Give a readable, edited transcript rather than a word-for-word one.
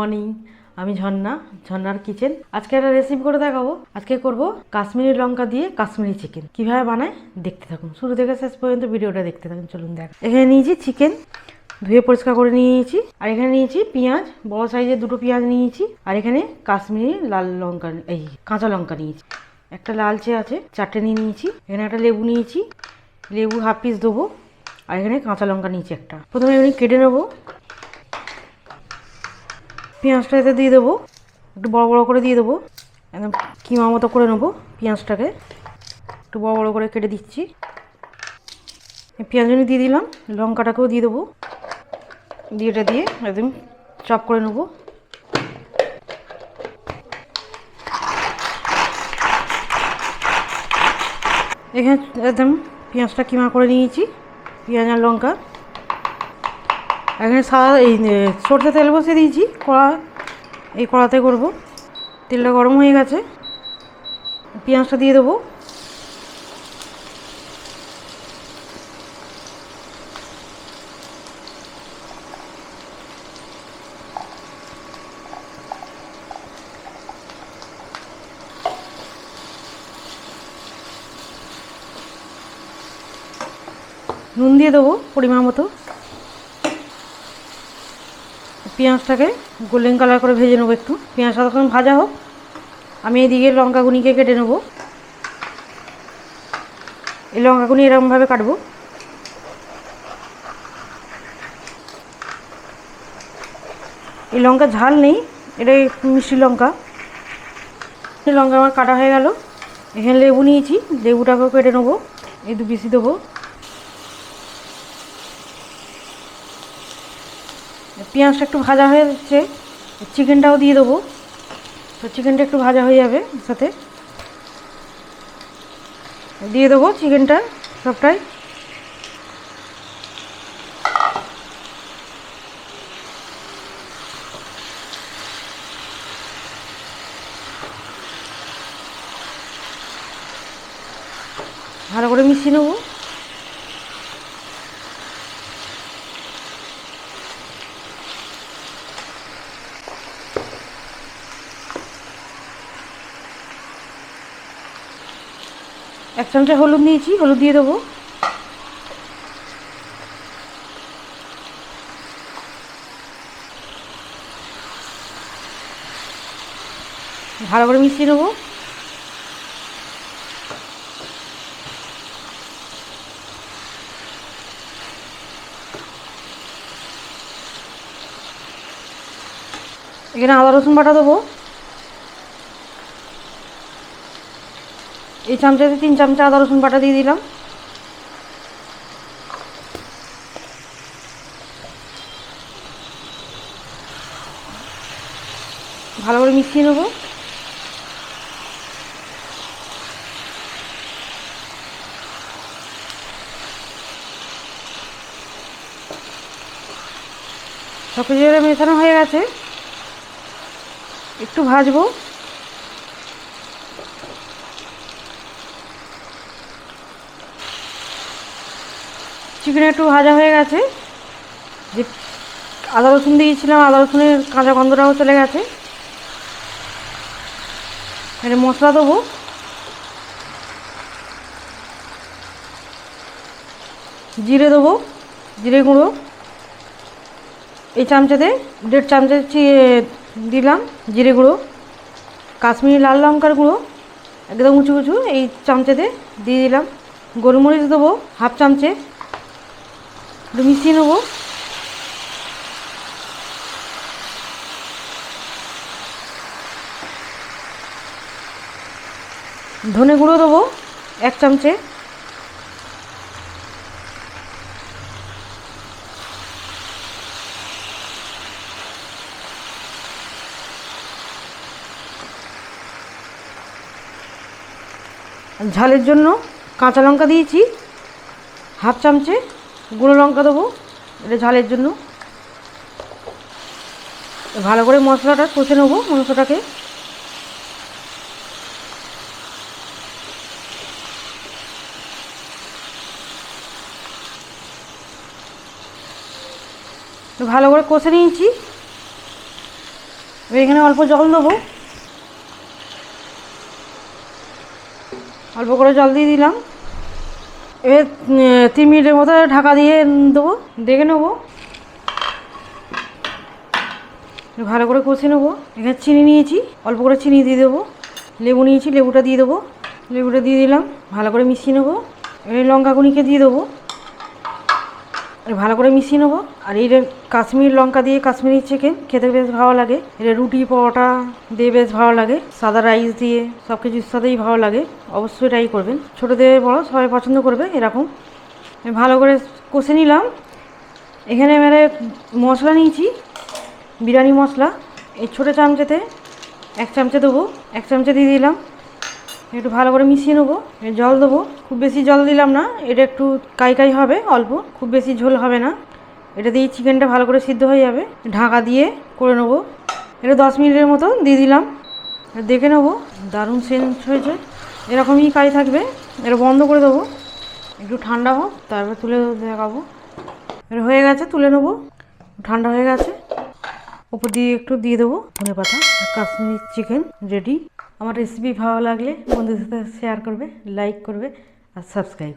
Morning. আমি ঝর্ণার kitchen. আজকে একটা রেসিপি করে দেখাবো। আজকে করব কাশ্মীরি লঙ্কা দিয়ে কাশ্মীরি চিকেন। কিভাবে বানায় দেখতে থাকুন, শুরু থেকে শেষ পর্যন্ত ভিডিওটা দেখতে থাকুন। চলুন দেখ। এখানে নিয়েছি চিকেন, ধুয়ে পরিষ্কার করে নিয়েছি। আর এখানে নিয়েছি পেঁয়াজ, বড় সাইজের দুটো পেঁয়াজ নিয়েছি। আর এখানে কাশ্মীরি লাল লঙ্কা, এই কাঁচা লঙ্কা নিয়েছি। একটা লালচে আছে, 4টে নিয়ে নিয়েছি। এখানে একটা লেবু নিয়েছি, লেবু হাফ পিস দেবো। আর এখানে কাঁচা লঙ্কা নিয়েছি একটা। প্রথমে এখানে কেটে নেবো। পেঁয়াজটা এতে দিয়ে দেবো, একটু বড় বড় করে দিয়ে দেবো। একদম কিমা মতো করে নেবো। পেঁয়াজটাকে একটু বড় বড় করে কেটে দিচ্ছি। পেঁয়াজগুলো দিয়ে দিলাম, লঙ্কাটাকেও দিয়ে দেবো। দিয়ে এটা দিয়ে একদম চপ করে নেবো। এখানে একদম পেঁয়াজটা কিমা করে নিয়েছি, পেঁয়াজ আর লঙ্কা। এখানে এই সরষে তেল বসিয়ে দিয়েছি কড়া, এই কড়াতে করবো। তেলটা গরম হয়ে গেছে, পেঁয়াজটা দিয়ে দেবো। নুন দিয়ে দেবো পরিমাণ মতো। পেঁয়াজটাকে গোল্ডেন কালার করে ভেজে নেবো একটু। পেঁয়াজটা তখন ভাজা হোক, আমি এইদিকে লঙ্কাগুনিকে কেটে নেবো। এই লঙ্কাগুনি এরকমভাবে কাটবো। এই লঙ্কা ঝাল নেই, এটা মিষ্টি লঙ্কা। লঙ্কা আমার কাটা হয়ে গেল। এখানে লেবু নিয়েছি, লেবুটাকেও কেটে নেবো, এই 2 পিস দেবো। পেঁয়াজটা একটু ভাজা হয়ে যাচ্ছে, চিকেনটাও দিয়ে দেবো। তো চিকেনটা একটু ভাজা হয়ে যাবে, সাথে দিয়ে দেবো চিকেনটা সবটাই। ভালো করে মিশিয়ে নেবো। এক চামচা হলুদ নিয়েছি, হলুদ দিয়ে দেবো। ভালো করে মিশিয়ে নেবো। এখানে আদা রসুন বাটা দেবো। এই চামচাতে 3 চামচা আদা রসুন বাটা দিয়ে দিলাম। ভালো করে মিশিয়ে নেবো। সব কিছু মেশানো হয়ে গেছে, একটু ভাজবো। চিকেন একটু ভাজা হয়ে গেছে, যে আদা রসুন দিয়েছিলাম, আদা রসুনের কাঁচা গন্ধটাও চলে গেছে। এখানে মশলা দেবো। জিরে দেবো, জিরে গুঁড়ো এই চামচাতে 1.5 চামচা দিলাম জিরে গুঁড়ো। কাশ্মীরি লাল লঙ্কার গুঁড়ো একদম উঁচু উঁচু এই চামচাতে দিয়ে দিলাম। গোলমরিচ দেবো হাফ চামচে, একটু মিশিয়ে নেবো। ধনে গুঁড়ো দেবো 1 চামচে। ঝালের জন্য কাঁচা লঙ্কা দিয়েছি হাফ চামচে, গুঁড়ো লঙ্কা দেবো, এটা ঝালের জন্য। ভালো করে মশলাটা কষে নেবো, মাংসটাকে। ভালো করে কষে নিয়েছি। এখানে অল্প জল দেবো, অল্প করে জল দিয়ে দিলাম। এবার 3 মিনিটের মতো ঢাকা দিয়ে দেবো, দেখে নেবো, ভালো করে কষে নেবো। এখানে চিনি নিয়েছি, অল্প করে চিনি দিয়ে দেবো। লেবু নিয়েছি, লেবুটা দিয়ে দেবো, লেবুটা দিয়ে দিলাম, ভালো করে মিশিয়ে নেবো। এবার লঙ্কা গুঁড়িকে দিয়ে দেবো, ভালো করে মিশিয়ে নেবো। আর এই কাশ্মীর লঙ্কা দিয়ে কাশ্মীরি চিকেন খেতে বেশ ভালো লাগে। এটা রুটি পরোটা দিয়ে বেশ ভালো লাগে, সাদা রাইস দিয়ে সব কিছুর সাথেই ভালো লাগে। অবশ্যই ট্রাই করবেন, ছোটো থেকে বড়ো সবাই পছন্দ করবে। এরকম ভালো করে কষে নিলাম। এখানে এবারে মশলা নিয়েছি, বিরিয়ানি মশলা। এই ছোটো চামচেতে 1 চামচে দেবো, 1 চামচে দিয়ে দিলাম। একটু ভালো করে মিশিয়ে নেবো। জল দেবো, খুব বেশি জল দিলাম না, এটা একটু কাই হবে, অল্প, খুব বেশি ঝোল হবে না। এটা দিয়ে চিকেনটা ভালো করে সিদ্ধ হয়ে যাবে। ঢাকা দিয়ে করে নেবো। এটা 10 মিনিটের মতো দিয়ে দিলাম, দেখে নেবো। দারুণ সেন্ট হয়েছে, এরকমই কাই থাকবে। এটা বন্ধ করে দেবো, একটু ঠান্ডা হোক, তারপর তুলে দেখাবো। এটা হয়ে গেছে, তুলে নেবো, ঠান্ডা হয়ে গেছে। উপর দিয়ে একটু দিয়ে দেবো ধনেপাতা। Kashmiri chicken ready. আমার রেসিপি ভালো লাগলে বন্ধুদের সাথে শেয়ার করবে, লাইক করবে আর সাবস্ক্রাইব করবে।